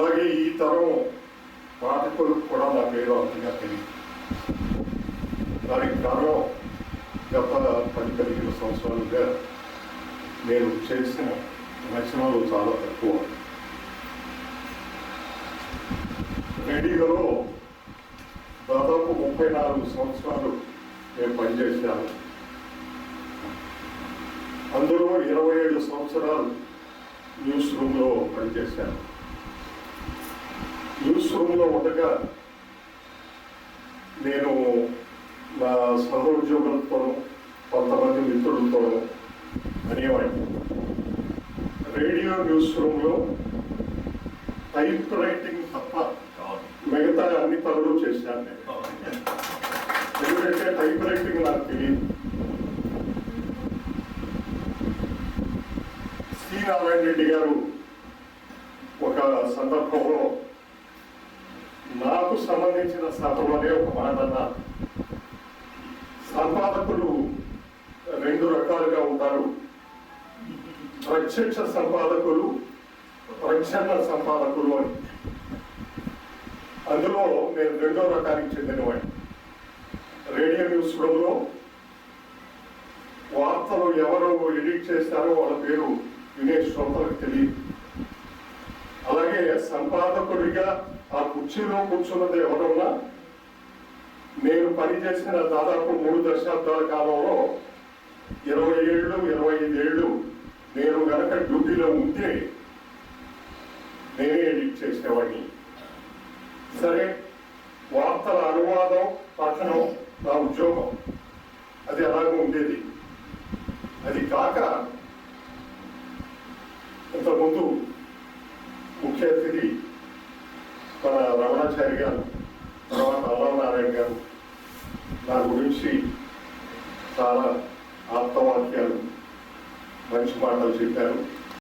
అలాగే ఈ తరం పాఠకులకు కూడా నా పేరు అంతగా తెలియదు. దానికి కారణం గత 10-15 సంవత్సరాలుగా నేను చేసిన రచనలు చాలా తక్కువ. రేడియోలో దాదాపు 34 సంవత్సరాలు నేను పనిచేశాను. అందులో 27 సంవత్సరాలు న్యూస్ రూమ్లో పనిచేశాను. న్యూస్ రూమ్లో ఉండగా నేను నా సహోద్యోగులతో కొంతమంది మిత్రులతో అనేవాడిని, రేడియో న్యూస్ రూమ్లో టైప్ రైటింగ్ తప్ప మిగతా అన్ని పనులు చేశాను నేను. ఎందుకంటే టైప్ రైటింగ్ నాకు తెలియదు. సి నారాయణ రెడ్డి గారు ఒక సందర్భంలో నాకు సంబంధించిన సభలోనే ఒక మాట అన్నారు, సంపాదకులు 2 రకాలుగా ఉంటారు, ప్రత్యక్ష సంపాదకులు, ప్రచ్ఛన్న సంపాదకులు అని. అందులో నేను 2వ రకానికి చెందినవాడిని. రేడియో న్యూస్ రూమ్లో వార్తలు ఎవరు ఎడిట్ చేస్తారో వాళ్ళ పేరు వినే శ్రోతలకు తెలియదు. అలాగే సంపాదకుడిగా ఆ కుర్చీలో కూర్చున్నది ఎవరున్నా నేను పనిచేసిన దాదాపు 3 దశాబ్దాల కాలంలో 20 ఏళ్ళు 25 ఏళ్ళు నేను గనక డ్యూటీలో ఉంటే నేనే ఎడిట్ చేసేవాడిని. సరే, వార్తల అనువాదం పఠనం నా ఉద్యోగం, అది అలాగే ఉండేది. అది కాక ఇంతకుముందు ముఖ్య అతిథి మన రమణాచారి గారు, తర్వాత అమరనారాయణ గారు నా గురించి చాలా ఆప్తవాక్యాలు, మంచి మాటలు చెప్పారు.